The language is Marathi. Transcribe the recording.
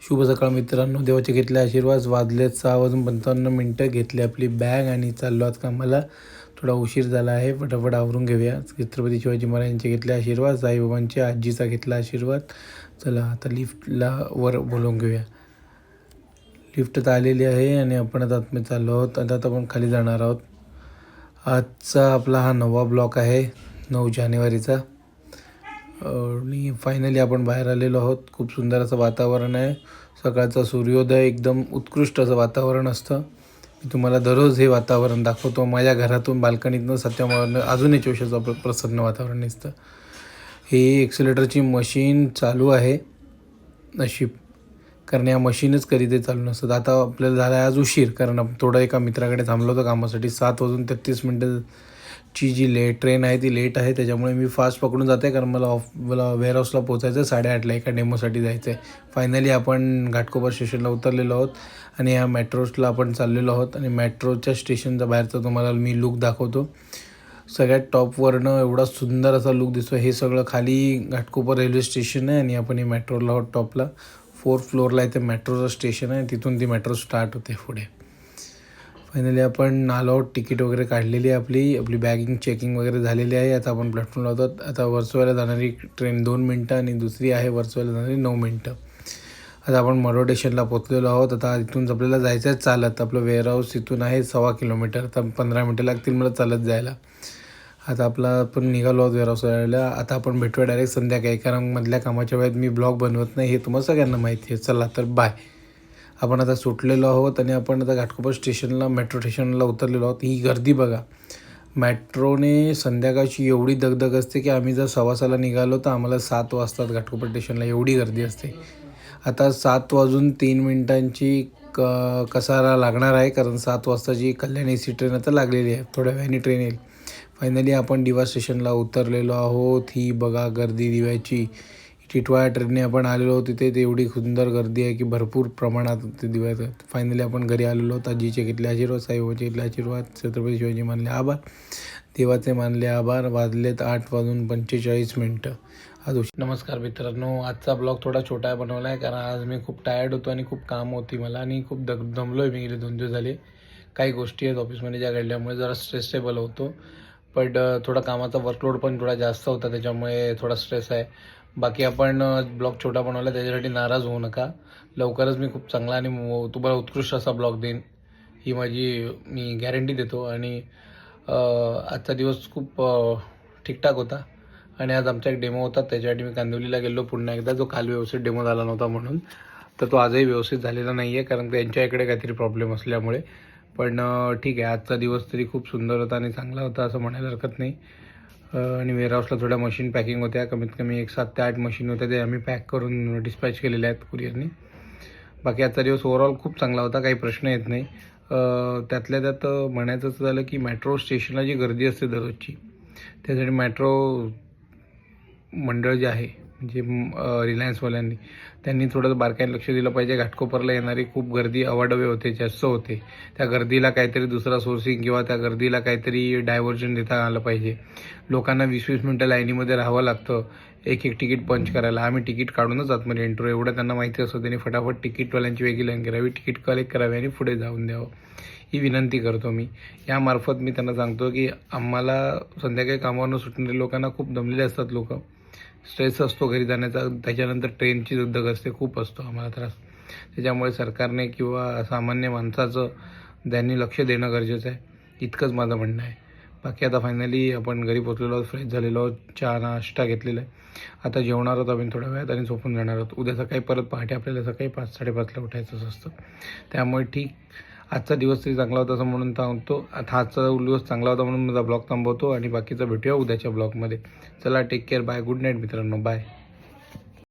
शुभ सकाळ मित्रांनो, देवाचे घेतले आशीर्वाद. वाजलेत 6:55 घेतली आपली बॅग आणि चाललो आज कामाला. थोडा उशीर झाला आहे, फटाफट आवरून घेऊया. छत्रपती शिवाजी महाराजांचे घेतले आशीर्वाद, साईबाबांचे, आजीचा घेतला आशीर्वाद. चला आता लिफ्टला वर बोलवून घेऊया. लिफ्ट तर आलेली आहे आणि आपण आता आतमध्ये चाललो आहोत. आता आपण खाली जाणार आहोत. आजचा आपला हा 9वा ब्लॉक आहे, 9 जानेवारीचा. आणि फायनली आपण बाहेर आलेलो आहोत. खूप सुंदर असं वातावरण आहे. सकाळचा सूर्योदय एकदम उत्कृष्ट असं वातावरण असतं. मी तुम्हाला दररोज हे वातावरण दाखवतो. माझ्या घरातून बाल्कनीतनं सत्यामुळे अजूनही चोशाचं प्रसन्न वातावरण दिसतं. हे एक्सिलेटरची मशीन चालू आहे नशीब, कारण या मशीनच कधी ते चालू नसतात. आता आपल्याला झाला आहे आज उशीर, कारण आपण थोडं एका मित्राकडे थांबलो होतो कामासाठी. 7:33 ची जी ट्रेन आहे ती लेट आहे, त्याच्यामुळे मी फास्ट पकडून जाते, कारण मला वेअरहाऊसला पोचायचं आहे 8:30ला. एका डेमोसाठी जायचं आहे. फायनली आपण घाटकोपर स्टेशनला उतरलेलो आहोत आणि या मेट्रोला आपण चाललेलो आहोत. आणि मेट्रोच्या स्टेशनचा बाहेरचा तुम्हाला मी लुक दाखवतो. सगळ्यात टॉपवरनं एवढा सुंदर असा लुक दिसतो. हे सगळं खाली घाटकोपर रेल्वे स्टेशन आहे आणि आपण हे मेट्रोला आहोत टॉपला. 4th फ्लोअरला इथे मेट्रोचं स्टेशन आहे, तिथून ती मेट्रो स्टार्ट होते पुढे. फायनली आपण आलो आहोत. तिकीट वगैरे काढलेली आहे आपली बॅगिंग चेकिंग वगैरे झालेली आहे. आता आपण प्लॅटफॉर्मला होतात. आता वर्सोवाला जाणारी ट्रेन 2 मिनटं आणि दुसरी आहे वर्सोवाला जाणारी 9 मिनटं. आता आपण मरोड स्टेशनला पोचलेलो आहोत. आता इथून आपल्याला जायचं आहे चालत. आपलं वेअरहाऊस इथून आहे 1.25 किलोमीटर. आता 15 मिनटं लागतील मला चालत जायला. आता आपण निघालो आहोत वेअरहाऊसला. आता आपण भेटूया डायरेक्ट संध्याकाळी, कारण मधल्या कामाच्या वेळेत मी ब्लॉग बनवत नाही, हे तुम्हाला सगळ्यांना माहिती आहे. चला तर बाय. आपण आता सुटलेलो आहोत आणि आपण आता घाटकोपर स्टेशनला मेट्रो स्टेशनला उतरलेलो आहोत. ही गर्दी बघा. मेट्रोने संध्याकाळची एवढी दगदग असते की आम्ही जर 6:15ला निघालो तर आम्हाला 7 वाजतात घाटकोपर स्टेशनला, एवढी गर्दी असते. आता 7:03 कसारा लागणार आहे, कारण 7 वाजताची कल्याण AC ट्रेन आता लागलेली आहे. थोड्या वेळाने ट्रेन येईल. फायनली आपण दिवा स्टेशनला उतरलेलो आहोत. ही बघा गर्दी दिव्याची. टिटवाळा ट्रेनने आपण आलेलो आहोत. तिथे एवढी सुंदर गर्दी आहे की भरपूर प्रमाणात ते दिव्याचं. फायनली आपण घरी आलेलो आहोत. आजीचे घेतले आशीर्वाद, साईबाबाचे घेतले आशीर्वाद, छत्रपती शिवाजी मानले आभार, देवाचे मानले आभार. वाजलेत 8:45 आज नमस्कार मित्रांनो, आजचा ब्लॉग थोडा छोटा बनवला आहे, कारण आज मी खूप टायर्ड होतो आणि खूप काम होती मला आणि खूप दमलो आहे मी. गेले 2 दिवस झाले. काही गोष्टी आहेत ऑफिसमध्ये ज्या घडल्यामुळे जरा स्ट्रेसेबल होतो. बट थोडा कामाचा वर्कलोड पण थोडा जास्त होता, त्याच्यामुळे थोडा स्ट्रेस आहे. बाकी आपण ब्लॉग छोटा बनवला, त्याच्यासाठी नाराज होऊ नका. लवकरच मी खूप चांगला आणि तुम्हाला उत्कृष्ट असा ब्लॉग देईन, ही मी गॅरंटी देतो. आणि आजचा दिवस खूप ठीकठाक होता. आणि आज आमचा एक डेमो होता, त्याच्यासाठी मी कांदिवलीला गेलो पुन्हा एकदा. जो काल व्यवस्थित डेमो झाला नव्हता म्हणून, तर तो आजही व्यवस्थित झालेला नाही आहे, कारण त्यांच्या इकडे काहीतरी प्रॉब्लेम असल्यामुळे. पण ठीक आहे, आजचा दिवस तरी खूप सुंदर होता आणि चांगला होता असं म्हणायला हरकत नाही. आणि वेअरहाऊसला थोड्या मशीन पॅकिंग होत्या, कमीत कमी 7 ते 8 मशीन होत्या, ते आम्ही पॅक करून डिस्पॅच केलेल्या आहेत कुरिअरनी. बाकी आजचा दिवस ओव्हरऑल खूप चांगला होता, काही प्रश्न येत नाही. त्यातल्या त्यात म्हणायचं असं झालं की मेट्रो स्टेशनला जी गर्दी असते दररोजची, त्यासाठी मेट्रो मंडळ जे आहे, म्हणजे रिलायन्सवाल्यांनी, त्यांनी थोडंसं बारकाईने लक्ष दिलं पाहिजे. घाटकोपरला येणारी खूप गर्दी अवाढव्य होते, जास्त होते. त्या गर्दीला काहीतरी दुसरा सोर्सिंग किंवा त्या गर्दीला काहीतरी डायव्हर्जन देता आलं पाहिजे. लोकांना 20-20 मिनटं लाईनीमध्ये राहावं लागतं एक तिकीट पंच करायला. आम्ही तिकीट काढूनच आतमध्ये एंट्रो, एवढं त्यांना माहिती असतं. त्यांनी फटाफट तिकीटवाल्यांची वेगळी लाईन करावी, तिकीट कलेक्ट करावी आणि पुढे जाऊन द्यावं, ही विनंती करतो मी. यामार्फत मी त्यांना सांगतो की आम्हाला संध्याकाळी कामावरून सुटणारे लोकांना खूप दमलेले असतात लोक, स्ट्रेस असतो घरी जाण्याचा, त्याच्यानंतर ट्रेनची दगदग असते, खूप असतो आम्हाला त्रास. त्याच्यामुळे सरकारने किंवा सामान्य माणसाचं त्यांनी लक्ष देणं गरजेचं आहे, इतकंच माझं म्हणणं आहे. बाकी आता फायनली आपण घरी पोचलेलो आहोत, फ्रेश झालेलो आहोत, चहा नाश्ता घेतलेला आहे. आता जेवणार आहोत आम्ही थोड्या वेळात आणि झोपून जाणार आहोत. उद्या सकाळी परत पहाटे आपल्याला सकाळी 5-5:30ला उठायचंच असतं. त्यामुळे ठीक, आजचा दिवस तरी चांगला होता असं म्हणून थांबतो. आता आजचा दिवस चांगला होता म्हणून माझा ब्लॉग थांबवतो आणि बाकीचा भेटूया उद्याच्या ब्लॉगमध्ये. चला, take care, bye, good night मित्रांनो, बाय.